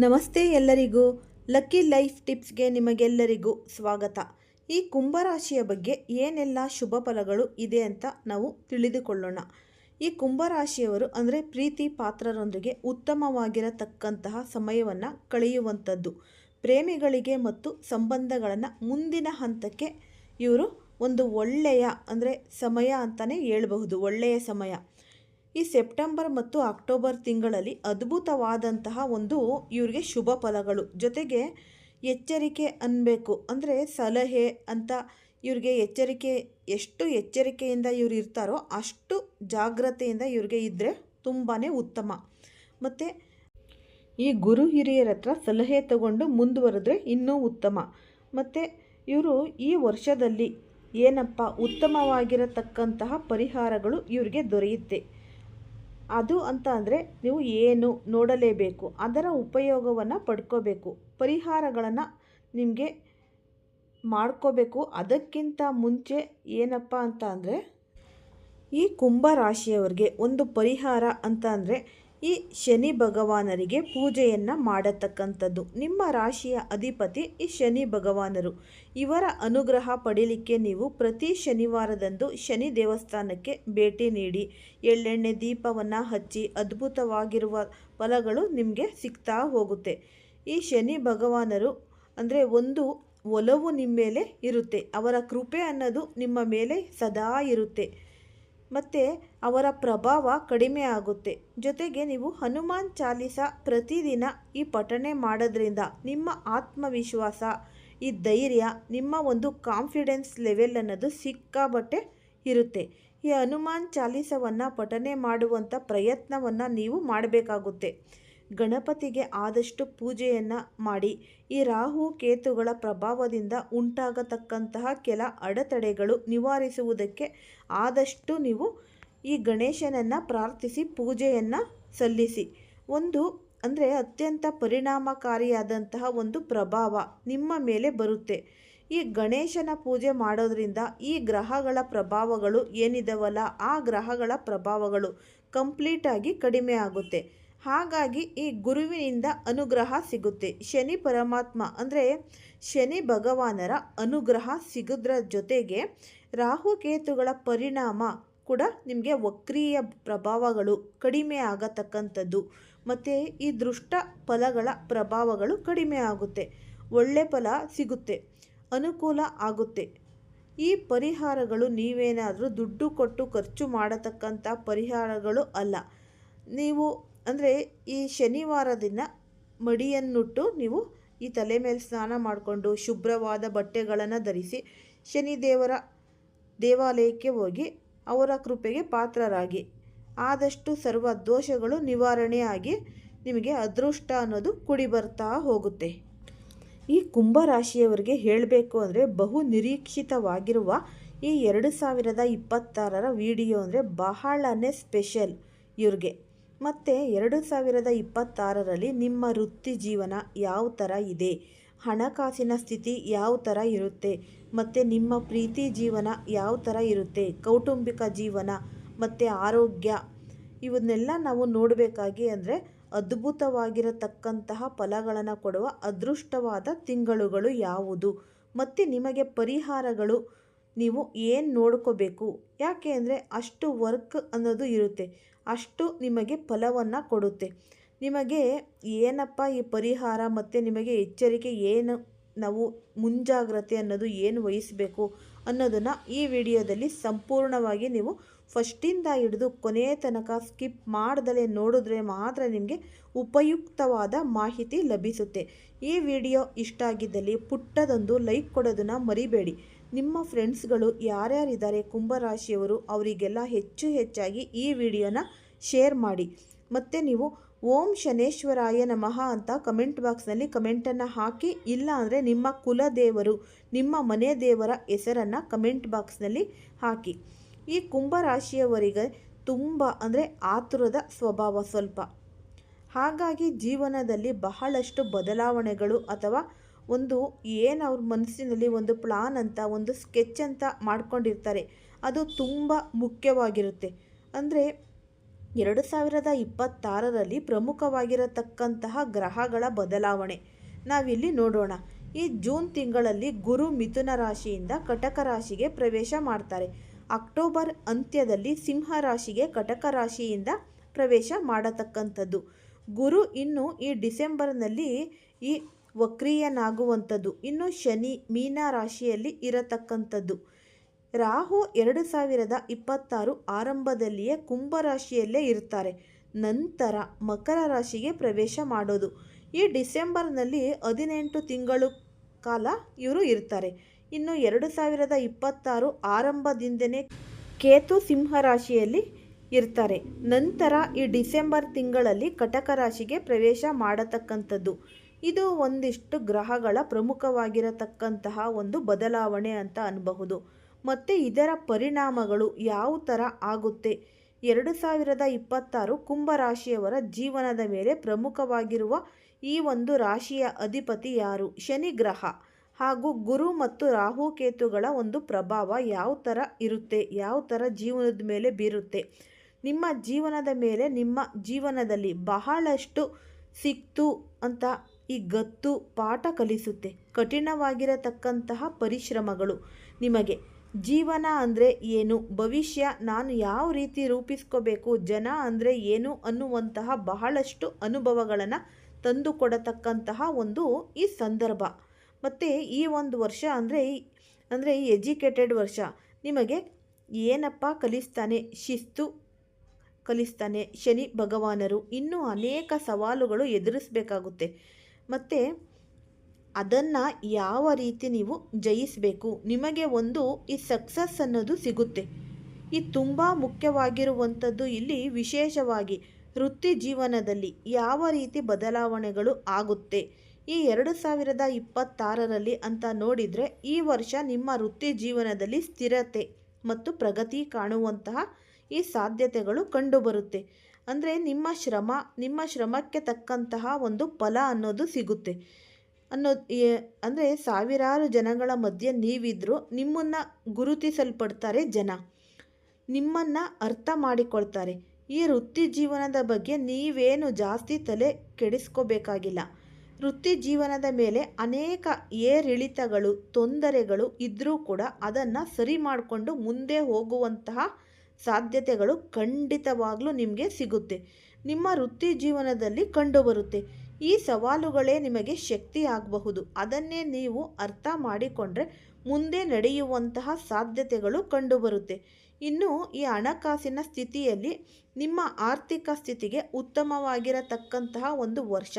ನಮಸ್ತೆ ಎಲ್ಲರಿಗೂ. Lucky life ಟಿಪ್ಸ್ಗೆ ನಿಮಗೆಲ್ಲರಿಗೂ ಸ್ವಾಗತ. ಈ ಕುಂಭರಾಶಿಯ ಬಗ್ಗೆ ಏನೆಲ್ಲ ಶುಭ ಫಲಗಳು ಇದೆ ಅಂತ ನಾವು ತಿಳಿದುಕೊಳ್ಳೋಣ. ಈ ಕುಂಭರಾಶಿಯವರು ಅಂದರೆ ಪ್ರೀತಿ ಪಾತ್ರರೊಂದಿಗೆ ಉತ್ತಮವಾಗಿರತಕ್ಕಂತಹ ಸಮಯವನ್ನು ಕಳೆಯುವಂಥದ್ದು. ಪ್ರೇಮಿಗಳಿಗೆ ಮತ್ತು ಸಂಬಂಧಗಳನ್ನು ಮುಂದಿನ ಹಂತಕ್ಕೆ ಇವರು ಒಂದು ಒಳ್ಳೆಯ ಅಂದರೆ ಸಮಯ ಅಂತಲೇ ಹೇಳಬಹುದು. ಒಳ್ಳೆಯ ಸಮಯ. ಈ ಸೆಪ್ಟೆಂಬರ್ ಮತ್ತು ಅಕ್ಟೋಬರ್ ತಿಂಗಳಲ್ಲಿ ಅದ್ಭುತವಾದಂತಹ ಒಂದು ಇವ್ರಿಗೆ ಶುಭ ಫಲಗಳು, ಜೊತೆಗೆ ಎಚ್ಚರಿಕೆ ಅನ್ನಬೇಕು ಅಂದರೆ ಸಲಹೆ ಅಂತ ಇವ್ರಿಗೆ ಎಚ್ಚರಿಕೆ. ಎಷ್ಟು ಎಚ್ಚರಿಕೆಯಿಂದ ಇವ್ರು ಇರ್ತಾರೋ ಅಷ್ಟು ಜಾಗ್ರತೆಯಿಂದ ಇವ್ರಿಗೆ ಇದ್ದರೆ ತುಂಬಾ ಉತ್ತಮ. ಮತ್ತು ಈ ಗುರು ಹಿರಿಯರ ಹತ್ರ ಸಲಹೆ ತಗೊಂಡು ಮುಂದುವರೆದ್ರೆ ಇನ್ನೂ ಉತ್ತಮ. ಮತ್ತು ಇವರು ಈ ವರ್ಷದಲ್ಲಿ ಏನಪ್ಪ ಉತ್ತಮವಾಗಿರತಕ್ಕಂತಹ ಪರಿಹಾರಗಳು ಇವ್ರಿಗೆ ದೊರೆಯುತ್ತೆ. ಅದು ಅಂತ ಅಂದರೆ ನೀವು ಏನು ನೋಡಲೇಬೇಕು, ಅದರ ಉಪಯೋಗವನ್ನು ಪಡ್ಕೋಬೇಕು, ಪರಿಹಾರಗಳನ್ನು ನಿಮಗೆ ಮಾಡ್ಕೋಬೇಕು. ಅದಕ್ಕಿಂತ ಮುಂಚೆ ಏನಪ್ಪ ಅಂತ ಅಂದರೆ ಈ ಕುಂಭರಾಶಿಯವರಿಗೆ ಒಂದು ಪರಿಹಾರ ಅಂತ ಅಂದರೆ ಈ ಶನಿ ಭಗವಾನರಿಗೆ ಪೂಜೆಯನ್ನು ಮಾಡತಕ್ಕಂಥದ್ದು. ನಿಮ್ಮ ರಾಶಿಯ ಅಧಿಪತಿ ಈ ಶನಿ ಭಗವಾನರು. ಇವರ ಅನುಗ್ರಹ ಪಡೀಲಿಕ್ಕೆ ನೀವು ಪ್ರತಿ ಶನಿವಾರದಂದು ಶನಿ ದೇವಸ್ಥಾನಕ್ಕೆ ಭೇಟಿ ನೀಡಿ ಎಳ್ಳೆಣ್ಣೆ ದೀಪವನ್ನು ಹಚ್ಚಿ ಅದ್ಭುತವಾಗಿರುವ ಫಲಗಳು ನಿಮಗೆ ಸಿಗ್ತಾ ಹೋಗುತ್ತೆ. ಈ ಶನಿ ಭಗವಾನರು ಅಂದರೆ ಒಂದು ಒಲವು ನಿಮ್ಮ ಮೇಲೆ ಇರುತ್ತೆ. ಅವರ ಕೃಪೆ ಅನ್ನೋದು ನಿಮ್ಮ ಮೇಲೆ ಸದಾ ಇರುತ್ತೆ. ಮತ್ತು ಅವರ ಪ್ರಭಾವ ಕಡಿಮೆ ಆಗುತ್ತೆ. ಜೊತೆಗೆ ನೀವು ಹನುಮಾನ್ ಚಾಲೀಸ ಪ್ರತಿದಿನ ಈ ಪಠನೆ ಮಾಡೋದ್ರಿಂದ ನಿಮ್ಮ ಆತ್ಮವಿಶ್ವಾಸ, ಈ ಧೈರ್ಯ, ನಿಮ್ಮ ಒಂದು ಕಾನ್ಫಿಡೆನ್ಸ್ ಲೆವೆಲ್ ಅನ್ನೋದು ಸಿಕ್ಕಾಬಟ್ಟೆ ಇರುತ್ತೆ. ಈ ಹನುಮಾನ್ ಚಾಲೀಸವನ್ನು ಪಠನೆ ಮಾಡುವಂಥ ಪ್ರಯತ್ನವನ್ನು ನೀವು ಮಾಡಬೇಕಾಗುತ್ತೆ. ಗಣಪತಿಗೆ ಆದಷ್ಟು ಪೂಜೆಯನ್ನು ಮಾಡಿ. ಈ ರಾಹು ಕೇತುಗಳ ಪ್ರಭಾವದಿಂದ ಉಂಟಾಗತಕ್ಕಂತಹ ಕೆಲ ಅಡೆತಡೆಗಳು ನಿವಾರಿಸುವುದಕ್ಕೆ ಆದಷ್ಟು ನೀವು ಈ ಗಣೇಶನನ್ನು ಪ್ರಾರ್ಥಿಸಿ ಪೂಜೆಯನ್ನು ಸಲ್ಲಿಸಿ. ಒಂದು ಅಂದರೆ ಅತ್ಯಂತ ಪರಿಣಾಮಕಾರಿಯಾದಂತಹ ಒಂದು ಪ್ರಭಾವ ನಿಮ್ಮ ಮೇಲೆ ಬರುತ್ತೆ. ಈ ಗಣೇಶನ ಪೂಜೆ ಮಾಡೋದ್ರಿಂದ ಈ ಗ್ರಹಗಳ ಪ್ರಭಾವಗಳು ಏನಿದಾವಲ್ಲ, ಆ ಗ್ರಹಗಳ ಪ್ರಭಾವಗಳು ಕಂಪ್ಲೀಟಾಗಿ ಕಡಿಮೆ ಆಗುತ್ತೆ. ಹಾಗಾಗಿ ಈ ಗುರುವಿನಿಂದ ಅನುಗ್ರಹ ಸಿಗುತ್ತೆ. ಶನಿ ಪರಮಾತ್ಮ ಅಂದರೆ ಶನಿ ಭಗವಾನರ ಅನುಗ್ರಹ ಸಿಗೋದ್ರ ಜೊತೆಗೆ ರಾಹುಕೇತುಗಳ ಪರಿಣಾಮ ಕೂಡ ನಿಮಗೆ ವಕ್ರೀಯ ಪ್ರಭಾವಗಳು ಕಡಿಮೆ ಆಗತಕ್ಕಂಥದ್ದು. ಮತ್ತು ಈ ದುಷ್ಟ ಫಲಗಳ ಪ್ರಭಾವಗಳು ಕಡಿಮೆ ಆಗುತ್ತೆ. ಒಳ್ಳೆ ಫಲ ಸಿಗುತ್ತೆ, ಅನುಕೂಲ ಆಗುತ್ತೆ. ಈ ಪರಿಹಾರಗಳು ನೀವೇನಾದರೂ ದುಡ್ಡು ಕೊಟ್ಟು ಖರ್ಚು ಮಾಡತಕ್ಕಂಥ ಪರಿಹಾರಗಳು ಅಲ್ಲ. ನೀವು ಅಂದರೆ ಈ ಶನಿವಾರ ದಿನ ಮಡಿಯನ್ನುಟ್ಟು ನೀವು ಈ ತಲೆ ಮೇಲೆ ಸ್ನಾನ ಮಾಡಿಕೊಂಡು ಶುಭ್ರವಾದ ಬಟ್ಟೆಗಳನ್ನು ಧರಿಸಿ ಶನಿದೇವರ ದೇವಾಲಯಕ್ಕೆ ಹೋಗಿ ಅವರ ಕೃಪೆಗೆ ಪಾತ್ರರಾಗಿ. ಆದಷ್ಟು ಸರ್ವ ದೋಷಗಳು ನಿವಾರಣೆ ಆಗಿ ನಿಮಗೆ ಅದೃಷ್ಟ ಅನ್ನೋದು ಕುಡಿ ಬರ್ತಾ ಹೋಗುತ್ತೆ. ಈ ಕುಂಭರಾಶಿಯವರಿಗೆ ಹೇಳಬೇಕು ಅಂದರೆ ಬಹು ನಿರೀಕ್ಷಿತವಾಗಿರುವ ಈ 2026ರ ವಿಡಿಯೋ ಅಂದರೆ ಬಹಳನೇ ಸ್ಪೆಷಲ್ ಇವ್ರಿಗೆ. ಮತ್ತು 2026ರಲ್ಲಿ ನಿಮ್ಮ ವೃತ್ತಿ ಜೀವನ ಯಾವ ಥರ ಇದೆ, ಹಣಕಾಸಿನ ಸ್ಥಿತಿ ಯಾವ ಥರ ಇರುತ್ತೆ, ಮತ್ತು ನಿಮ್ಮ ಪ್ರೀತಿ ಜೀವನ ಯಾವ ಥರ ಇರುತ್ತೆ, ಕೌಟುಂಬಿಕ ಜೀವನ ಮತ್ತು ಆರೋಗ್ಯ, ಇವನ್ನೆಲ್ಲ ನಾವು ನೋಡಬೇಕಾಗಿ ಅಂದರೆ ಅದ್ಭುತವಾಗಿರತಕ್ಕಂತಹ ಫಲಗಳನ್ನು ಕೊಡುವ ಅದೃಷ್ಟವಾದ ತಿಂಗಳುಗಳು ಯಾವುದು, ಮತ್ತು ನಿಮಗೆ ಪರಿಹಾರಗಳು ನೀವು ಏನು ನೋಡ್ಕೋಬೇಕು. ಯಾಕೆ ಅಂದರೆ ಅಷ್ಟು ವರ್ಕ್ ಅನ್ನೋದು ಇರುತ್ತೆ, ಅಷ್ಟು ನಿಮಗೆ ಫಲವನ್ನು ಕೊಡುತ್ತೆ. ನಿಮಗೆ ಏನಪ್ಪ ಈ ಪರಿಹಾರ ಮತ್ತು ನಿಮಗೆ ಎಚ್ಚರಿಕೆ ಏನು, ನಾವು ಮುಂಜಾಗ್ರತೆ ಅನ್ನೋದು ಏನು ವಹಿಸಬೇಕು ಅನ್ನೋದನ್ನು ಈ ವಿಡಿಯೋದಲ್ಲಿ ಸಂಪೂರ್ಣವಾಗಿ ನೀವು ಫಸ್ಟಿಂದ ಹಿಡಿದು ಕೊನೆಯ ತನಕ ಸ್ಕಿಪ್ ಮಾಡ್ದಲೇ ನೋಡಿದ್ರೆ ಮಾತ್ರ ನಿಮಗೆ ಉಪಯುಕ್ತವಾದ ಮಾಹಿತಿ ಲಭಿಸುತ್ತೆ. ಈ ವಿಡಿಯೋ ಇಷ್ಟ ಆಗಿದ್ದಲ್ಲಿ ಪುಟ್ಟದೊಂದು ಲೈಕ್ ಕೊಡೋದನ್ನು ಮರಿಬೇಡಿ. ನಿಮ್ಮ ಫ್ರೆಂಡ್ಸ್ಗಳು ಯಾರ್ಯಾರಿದ್ದಾರೆ ಕುಂಭರಾಶಿಯವರು ಅವರಿಗೆಲ್ಲ ಹೆಚ್ಚಾಗಿ ಈ ವಿಡಿಯೋನ ಶೇರ್ ಮಾಡಿ. ಮತ್ತು ನೀವು ಓಂ ಶನೇಶ್ವರಾಯ ನಮಃ ಅಂತ ಕಮೆಂಟ್ ಬಾಕ್ಸ್ನಲ್ಲಿ ಕಮೆಂಟನ್ನು ಹಾಕಿ. ಇಲ್ಲ ಅಂದರೆ ನಿಮ್ಮ ಕುಲದೇವರು, ನಿಮ್ಮ ಮನೆ ದೇವರ ಹೆಸರನ್ನು ಕಮೆಂಟ್ ಬಾಕ್ಸ್ನಲ್ಲಿ ಹಾಕಿ. ಈ ಕುಂಭರಾಶಿಯವರಿಗೆ ತುಂಬ ಅಂದರೆ ಆತುರದ ಸ್ವಭಾವ ಸ್ವಲ್ಪ. ಹಾಗಾಗಿ ಜೀವನದಲ್ಲಿ ಬಹಳಷ್ಟು ಬದಲಾವಣೆಗಳು ಅಥವಾ ಒಂದು ಏನು ಅವ್ರ ಮನಸ್ಸಿನಲ್ಲಿ ಒಂದು ಪ್ಲಾನ್ ಅಂತ ಒಂದು ಸ್ಕೆಚ್ ಅಂತ ಮಾಡ್ಕೊಂಡಿರ್ತಾರೆ, ಅದು ತುಂಬ ಮುಖ್ಯವಾಗಿರುತ್ತೆ. ಅಂದರೆ 2026ರಲ್ಲಿ ಪ್ರಮುಖವಾಗಿರತಕ್ಕಂತಹ ಗ್ರಹಗಳ ಬದಲಾವಣೆ ನಾವಿಲ್ಲಿ ನೋಡೋಣ. ಈ ಜೂನ್ ತಿಂಗಳಲ್ಲಿ ಗುರು ಮಿಥುನ ರಾಶಿಯಿಂದ ಕಟಕ ರಾಶಿಗೆ ಪ್ರವೇಶ ಮಾಡ್ತಾರೆ. ಅಕ್ಟೋಬರ್ ಅಂತ್ಯದಲ್ಲಿ ಸಿಂಹ ರಾಶಿಗೆ ಕಟಕ ರಾಶಿಯಿಂದ ಪ್ರವೇಶ ಮಾಡತಕ್ಕಂಥದ್ದು. ಗುರು ಇನ್ನು ಈ ಡಿಸೆಂಬರ್ನಲ್ಲಿ ಈ ವಕ್ರೀಯನಾಗುವಂಥದ್ದು. ಇನ್ನು ಶನಿ ಮೀನ ರಾಶಿಯಲ್ಲಿ ಇರತಕ್ಕಂಥದ್ದು. ರಾಹು 2026 ಆರಂಭದಲ್ಲಿಯೇ ಕುಂಭರಾಶಿಯಲ್ಲೇ ಇರ್ತಾರೆ. ನಂತರ ಮಕರ ರಾಶಿಗೆ ಪ್ರವೇಶ ಮಾಡೋದು. ಈ ಡಿಸೆಂಬರ್ನಲ್ಲಿ 18 ತಿಂಗಳು ಕಾಲ ಇವರು ಇರ್ತಾರೆ. ಇನ್ನು 2026 ಆರಂಭದಿಂದನೇ ಕೇತು ಸಿಂಹ ರಾಶಿಯಲ್ಲಿ ಇರ್ತಾರೆ. ನಂತರ ಈ ಡಿಸೆಂಬರ್ ತಿಂಗಳಲ್ಲಿ ಕಟಕ ರಾಶಿಗೆ ಪ್ರವೇಶ ಮಾಡತಕ್ಕಂಥದ್ದು. ಇದು ಒಂದಿಷ್ಟು ಗ್ರಹಗಳ ಪ್ರಮುಖವಾಗಿರತಕ್ಕಂತಹ ಒಂದು ಬದಲಾವಣೆ ಅಂತ ಅನ್ನಬಹುದು. ಮತ್ತು ಇದರ ಪರಿಣಾಮಗಳು ಯಾವ ಥರ ಆಗುತ್ತೆ? 2026 ಕುಂಭರಾಶಿಯವರ ಜೀವನದ ಮೇಲೆ ಪ್ರಮುಖವಾಗಿರುವ ಈ ಒಂದು ರಾಶಿಯ ಅಧಿಪತಿ ಯಾರು? ಶನಿ ಗ್ರಹ ಹಾಗೂ ಗುರು ಮತ್ತು ರಾಹುಕೇತುಗಳ ಒಂದು ಪ್ರಭಾವ ಯಾವ ಥರ ಇರುತ್ತೆ, ಯಾವ ಥರ ಜೀವನದ ಮೇಲೆ ಬೀರುತ್ತೆ, ನಿಮ್ಮ ಜೀವನದ ಮೇಲೆ ನಿಮ್ಮ ಜೀವನದಲ್ಲಿ ಬಹಳಷ್ಟು ಸಿಕ್ತು ಅಂತ ಈ ಗತ್ತು ಪಾಠ ಕಲಿಸುತ್ತೆ. ಕಠಿಣವಾಗಿರತಕ್ಕಂತಹ ಪರಿಶ್ರಮಗಳು ನಿಮಗೆ ಜೀವನ ಅಂದರೆ ಏನು, ಭವಿಷ್ಯ ನಾನು ಯಾವ ರೀತಿ ರೂಪಿಸ್ಕೋಬೇಕು, ಜನ ಅಂದರೆ ಏನು ಅನ್ನುವಂತಹ ಬಹಳಷ್ಟು ಅನುಭವಗಳನ್ನು ತಂದುಕೊಡತಕ್ಕಂತಹ ಒಂದು ಈ ಸಂದರ್ಭ. ಮತ್ತು ಈ ಒಂದು ವರ್ಷ ಅಂದರೆ ಎಜುಕೇಟೆಡ್ ವರ್ಷ. ನಿಮಗೆ ಏನಪ್ಪ ಕಲಿಸ್ತಾನೆ? ಶಿಸ್ತು ಕಲಿಸ್ತಾನೆ ಶನಿ ಭಗವಾನರು. ಇನ್ನೂ ಅನೇಕ ಸವಾಲುಗಳು ಎದುರಿಸಬೇಕಾಗುತ್ತೆ. ಮತ್ತು ಅದನ್ನು ಯಾವ ರೀತಿ ನೀವು ಜಯಿಸಬೇಕು, ನಿಮಗೆ ಒಂದು ಈ ಸಕ್ಸಸ್ ಅನ್ನೋದು ಸಿಗುತ್ತೆ. ಈ ತುಂಬ ಮುಖ್ಯವಾಗಿರುವಂಥದ್ದು ಇಲ್ಲಿ ವಿಶೇಷವಾಗಿ ವೃತ್ತಿ ಜೀವನದಲ್ಲಿ ಯಾವ ರೀತಿ ಬದಲಾವಣೆಗಳು ಆಗುತ್ತೆ ಈ 2026ರಲ್ಲಿ ಅಂತ ನೋಡಿದರೆ, ಈ ವರ್ಷ ನಿಮ್ಮ ವೃತ್ತಿ ಜೀವನದಲ್ಲಿ ಸ್ಥಿರತೆ ಮತ್ತು ಪ್ರಗತಿ ಕಾಣುವಂತಹ ಈ ಸಾಧ್ಯತೆಗಳು ಕಂಡುಬರುತ್ತೆ. ಅಂದರೆ ನಿಮ್ಮ ಶ್ರಮಕ್ಕೆ ತಕ್ಕಂತಹ ಒಂದು ಫಲ ಅನ್ನೋದು ಸಿಗುತ್ತೆ ಅಂದರೆ ಸಾವಿರಾರು ಜನಗಳ ಮಧ್ಯೆ ನೀವಿದ್ರೂ ನಿಮ್ಮನ್ನು ಗುರುತಿಸಲ್ಪಡ್ತಾರೆ. ಜನ ನಿಮ್ಮನ್ನು ಅರ್ಥ ಮಾಡಿಕೊಳ್ತಾರೆ. ಈ ವೃತ್ತಿ ಜೀವನದ ಬಗ್ಗೆ ನೀವೇನು ಜಾಸ್ತಿ ತಲೆ ಕೆಡಿಸ್ಕೋಬೇಕಾಗಿಲ್ಲ. ವೃತ್ತಿ ಜೀವನದ ಮೇಲೆ ಅನೇಕ ಏರಿಳಿತಗಳು ತೊಂದರೆಗಳು ಇದ್ದರೂ ಕೂಡ ಅದನ್ನು ಸರಿ ಮಾಡಿಕೊಂಡು ಮುಂದೆ ಹೋಗುವಂತಹ ಸಾಧ್ಯತೆಗಳು ಖಂಡಿತವಾಗ್ಲೂ ನಿಮಗೆ ಸಿಗುತ್ತೆ. ನಿಮ್ಮ ವೃತ್ತಿ ಜೀವನದಲ್ಲಿ ಕಂಡುಬರುತ್ತೆ. ಈ ಸವಾಲುಗಳೇ ನಿಮಗೆ ಶಕ್ತಿ ಆಗಬಹುದು. ಅದನ್ನೇ ನೀವು ಅರ್ಥ ಮಾಡಿಕೊಂಡ್ರೆ ಮುಂದೆ ನಡೆಯುವಂತಹ ಸಾಧ್ಯತೆಗಳು ಕಂಡುಬರುತ್ತೆ. ಇನ್ನು ಈ ಹಣಕಾಸಿನ ಸ್ಥಿತಿಯಲ್ಲಿ ನಿಮ್ಮ ಆರ್ಥಿಕ ಸ್ಥಿತಿಗೆ ಉತ್ತಮವಾಗಿರತಕ್ಕಂತಹ ಒಂದು ವರ್ಷ.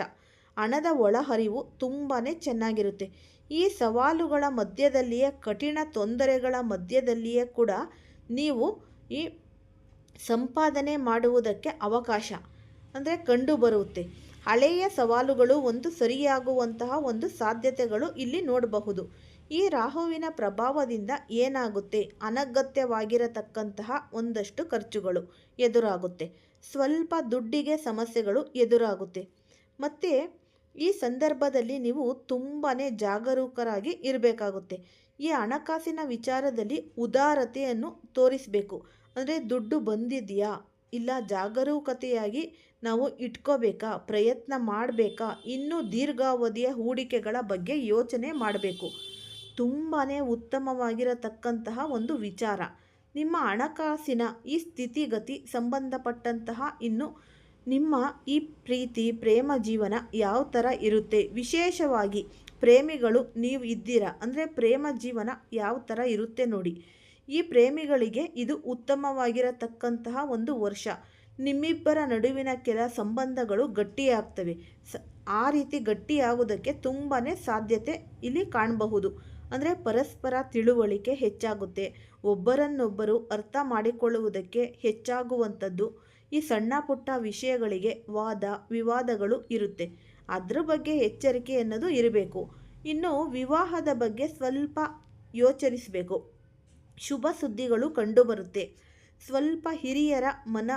ಹಣದ ಒಳಹರಿವು ತುಂಬಾ ಚೆನ್ನಾಗಿರುತ್ತೆ. ಈ ಸವಾಲುಗಳ ಮಧ್ಯದಲ್ಲಿಯೇ, ಕಠಿಣ ತೊಂದರೆಗಳ ಮಧ್ಯದಲ್ಲಿಯೇ ಕೂಡ ನೀವು ಈ ಸಂಪಾದನೆ ಮಾಡುವುದಕ್ಕೆ ಅವಕಾಶ ಅಂದರೆ ಕಂಡುಬರುತ್ತೆ. ಹಳೆಯ ಸವಾಲುಗಳು ಒಂದು ಸರಿಯಾಗುವಂತಹ ಒಂದು ಸಾಧ್ಯತೆಗಳು ಇಲ್ಲಿ ನೋಡಬಹುದು. ಈ ರಾಹುವಿನ ಪ್ರಭಾವದಿಂದ ಏನಾಗುತ್ತೆ? ಅನಗತ್ಯವಾಗಿರತಕ್ಕಂತಹ ಒಂದಷ್ಟು ಖರ್ಚುಗಳು ಎದುರಾಗುತ್ತೆ. ಸ್ವಲ್ಪ ದುಡ್ಡಿಗೆ ಸಮಸ್ಯೆಗಳು ಎದುರಾಗುತ್ತೆ. ಮತ್ತು ಈ ಸಂದರ್ಭದಲ್ಲಿ ನೀವು ತುಂಬಾ ಜಾಗರೂಕರಾಗಿ ಇರಬೇಕಾಗುತ್ತೆ. ಈ ಹಣಕಾಸಿನ ವಿಚಾರದಲ್ಲಿ ಉದಾರತೆಯನ್ನು ತೋರಿಸಬೇಕು. ಅಂದರೆ ದುಡ್ಡು ಬಂದಿದೆಯಾ ಇಲ್ಲ, ಜಾಗರೂಕತೆಯಾಗಿ ನಾವು ಇಟ್ಕೋಬೇಕಾ, ಪ್ರಯತ್ನ ಮಾಡಬೇಕಾ, ಇನ್ನೂ ದೀರ್ಘಾವಧಿಯ ಹೂಡಿಕೆಗಳ ಬಗ್ಗೆ ಯೋಚನೆ ಮಾಡಬೇಕು. ತುಂಬಾ ಉತ್ತಮವಾಗಿರತಕ್ಕಂತಹ ಒಂದು ವಿಚಾರ. ನಿಮ್ಮ ಹಣಕಾಸಿನ ಈ ಸ್ಥಿತಿಗತಿ ಸಂಬಂಧಪಟ್ಟಂತಹ ಇನ್ನು ನಿಮ್ಮ ಈ ಪ್ರೀತಿ ಪ್ರೇಮ ಜೀವನ ಯಾವ ಥರ ಇರುತ್ತೆ, ವಿಶೇಷವಾಗಿ ಪ್ರೇಮಿಗಳು ನೀವು ಇದ್ದೀರಾ ಅಂದರೆ ಪ್ರೇಮ ಜೀವನ ಯಾವ ಥರ ಇರುತ್ತೆ ನೋಡಿ. ಈ ಪ್ರೇಮಿಗಳಿಗೆ ಇದು ಉತ್ತಮವಾಗಿರತಕ್ಕಂತಹ ಒಂದು ವರ್ಷ. ನಿಮ್ಮಿಬ್ಬರ ನಡುವಿನ ಕೆಲ ಸಂಬಂಧಗಳು ಗಟ್ಟಿಯಾಗ್ತವೆ. ಆ ರೀತಿ ಗಟ್ಟಿಯಾಗೋದಕ್ಕೆ ತುಂಬಾ ಸಾಧ್ಯತೆ ಇಲ್ಲಿ ಕಾಣಬಹುದು. ಅಂದರೆ ಪರಸ್ಪರ ತಿಳುವಳಿಕೆ ಹೆಚ್ಚಾಗುತ್ತೆ. ಒಬ್ಬರನ್ನೊಬ್ಬರು ಅರ್ಥ ಮಾಡಿಕೊಳ್ಳುವುದಕ್ಕೆ ಹೆಚ್ಚಾಗುವಂಥದ್ದು. ಈ ಸಣ್ಣ ಪುಟ್ಟ ವಿಷಯಗಳಿಗೆ ವಾದ ವಿವಾದಗಳು ಇರುತ್ತೆ. ಅದ್ರ ಬಗ್ಗೆ ಎಚ್ಚರಿಕೆ ಅನ್ನೋದು ಇರಬೇಕು. ಇನ್ನು ವಿವಾಹದ ಬಗ್ಗೆ ಸ್ವಲ್ಪ ಯೋಚಿಸಬೇಕು. ಶುಭ ಸುದ್ದಿಗಳು ಕಂಡುಬರುತ್ತೆ. ಸ್ವಲ್ಪ ಹಿರಿಯರ ಮನ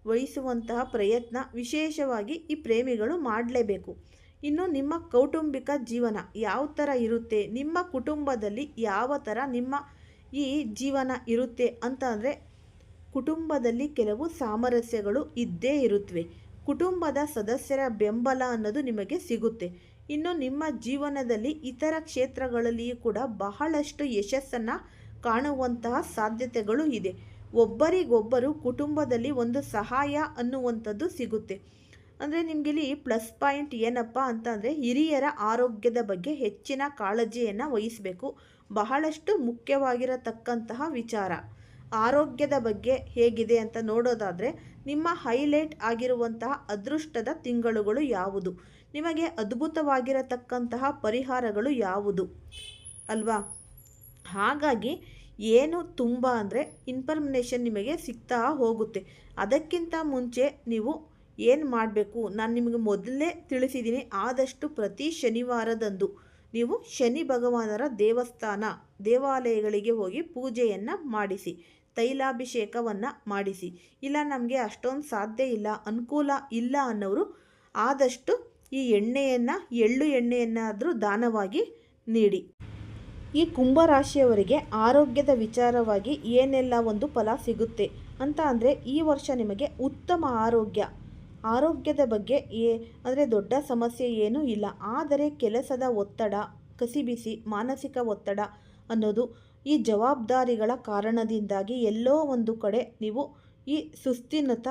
ವಹಿಸುವಂತಹ ಪ್ರಯತ್ನ ವಿಶೇಷವಾಗಿ ಈ ಪ್ರೇಮಿಗಳು ಮಾಡಲೇಬೇಕು. ಇನ್ನು ನಿಮ್ಮ ಕೌಟುಂಬಿಕ ಜೀವನ ಯಾವ ಥರ ಇರುತ್ತೆ, ನಿಮ್ಮ ಕುಟುಂಬದಲ್ಲಿ ಯಾವ ಥರ ನಿಮ್ಮ ಈ ಜೀವನ ಇರುತ್ತೆ ಅಂತ ಅಂದರೆ ಕುಟುಂಬದಲ್ಲಿ ಕೆಲವು ಸಾಮರಸ್ಯಗಳು ಇದ್ದೇ ಇರುತ್ತವೆ. ಕುಟುಂಬದ ಸದಸ್ಯರ ಬೆಂಬಲ ಅನ್ನೋದು ನಿಮಗೆ ಸಿಗುತ್ತೆ. ಇನ್ನು ನಿಮ್ಮ ಜೀವನದಲ್ಲಿ ಇತರ ಕ್ಷೇತ್ರಗಳಲ್ಲಿಯೂ ಕೂಡ ಬಹಳಷ್ಟು ಯಶಸ್ಸನ್ನು ಕಾಣುವಂತಹ ಸಾಧ್ಯತೆಗಳು ಇದೆ. ಒಬ್ಬರಿಗೊಬ್ಬರು ಕುಟುಂಬದಲ್ಲಿ ಒಂದು ಸಹಾಯ ಅನ್ನುವಂಥದ್ದು ಸಿಗುತ್ತೆ. ಅಂದರೆ ನಿಮಗಿಲ್ಲಿ ಪ್ಲಸ್ ಪಾಯಿಂಟ್ ಏನಪ್ಪ ಅಂತಂದರೆ, ಹಿರಿಯರ ಆರೋಗ್ಯದ ಬಗ್ಗೆ ಹೆಚ್ಚಿನ ಕಾಳಜಿಯನ್ನು ವಹಿಸಬೇಕು. ಬಹಳಷ್ಟು ಮುಖ್ಯವಾಗಿರತಕ್ಕಂತಹ ವಿಚಾರ. ಆರೋಗ್ಯದ ಬಗ್ಗೆ ಹೇಗಿದೆ ಅಂತ ನೋಡೋದಾದರೆ, ನಿಮ್ಮ ಹೈಲೈಟ್ ಆಗಿರುವಂತಹ ಅದೃಷ್ಟದ ತಿಂಗಳುಗಳು ಯಾವುದು, ನಿಮಗೆ ಅದ್ಭುತವಾಗಿರತಕ್ಕಂತಹ ಪರಿಹಾರಗಳು ಯಾವುದು ಅಲ್ವಾ? ಹಾಗಾಗಿ ಏನು ತುಂಬ ಅಂದರೆ ಇನ್ಫಾರ್ಮೇಷನ್ ನಿಮಗೆ ಸಿಗ್ತಾ ಹೋಗುತ್ತೆ. ಅದಕ್ಕಿಂತ ಮುಂಚೆ ನೀವು ಏನು ಮಾಡಬೇಕು, ನಾನು ನಿಮಗೆ ಮೊದಲೇ ತಿಳಿಸಿದ್ದೀನಿ. ಆದಷ್ಟು ಪ್ರತಿ ಶನಿವಾರದಂದು ನೀವು ಶನಿ ಭಗವಾನರ ದೇವಾಲಯಗಳಿಗೆ ಹೋಗಿ ಪೂಜೆಯನ್ನು ಮಾಡಿಸಿ, ತೈಲಾಭಿಷೇಕವನ್ನು ಮಾಡಿಸಿ. ಇಲ್ಲ ನಮಗೆ ಅಷ್ಟೊಂದು ಸಾಧ್ಯ ಇಲ್ಲ, ಅನುಕೂಲ ಇಲ್ಲ ಅನ್ನೋರು ಆದಷ್ಟು ಈ ಎಳ್ಳು ಎಣ್ಣೆಯನ್ನಾದರೂ ದಾನವಾಗಿ ನೀಡಿ. ಈ ಕುಂಭರಾಶಿಯವರಿಗೆ ಆರೋಗ್ಯದ ವಿಚಾರವಾಗಿ ಏನೆಲ್ಲ ಒಂದು ಫಲ ಸಿಗುತ್ತೆ ಅಂತ ಅಂದರೆ, ಈ ವರ್ಷ ನಿಮಗೆ ಉತ್ತಮ ಆರೋಗ್ಯದ ಬಗ್ಗೆ ಅಂದರೆ ದೊಡ್ಡ ಸಮಸ್ಯೆ ಏನೂ ಇಲ್ಲ. ಆದರೆ ಕೆಲಸದ ಒತ್ತಡ, ಕಸಿಬಿಸಿ, ಮಾನಸಿಕ ಒತ್ತಡ ಅನ್ನೋದು ಈ ಜವಾಬ್ದಾರಿಗಳ ಕಾರಣದಿಂದಾಗಿ ಎಲ್ಲೋ ಒಂದು ಕಡೆ ನೀವು ಈ ಸುಸ್ಥಿನತ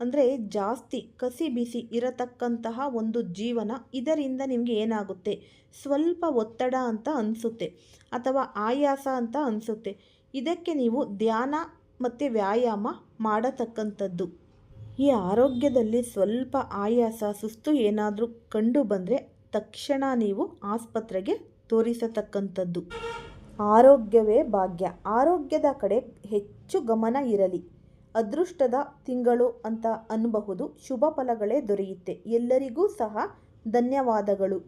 ಅಂದರೆ ಜಾಸ್ತಿ ಕಸಿಬಿಸಿ ಇರತಕ್ಕಂತಹ ಒಂದು ಜೀವನ, ಇದರಿಂದ ನಿಮಗೆ ಏನಾಗುತ್ತೆ, ಸ್ವಲ್ಪ ಒತ್ತಡ ಅಂತ ಅನಿಸುತ್ತೆ ಅಥವಾ ಆಯಾಸ ಅಂತ ಅನಿಸುತ್ತೆ. ಇದಕ್ಕೆ ನೀವು ಧ್ಯಾನ ಮತ್ತು ವ್ಯಾಯಾಮ ಮಾಡತಕ್ಕಂಥದ್ದು. ಈ ಆರೋಗ್ಯದಲ್ಲಿ ಸ್ವಲ್ಪ ಆಯಾಸ, ಸುಸ್ತು ಏನಾದರೂ ಕಂಡು ಬಂದರೆ ತಕ್ಷಣ ನೀವು ಆಸ್ಪತ್ರೆಗೆ ತೋರಿಸತಕ್ಕಂಥದ್ದು. ಆರೋಗ್ಯವೇ ಭಾಗ್ಯ. ಆರೋಗ್ಯದ ಕಡೆ ಹೆಚ್ಚು ಗಮನ ಇರಲಿ. ಅದೃಷ್ಟದ ತಿಂಗಳು ಅಂತ ಅನ್ನಬಹುದು. ಶುಭ ಫಲಗಳೇ ದೊರೆಯುತ್ತೆ. ಎಲ್ಲರಿಗೂ ಸಹ ಧನ್ಯವಾದಗಳು.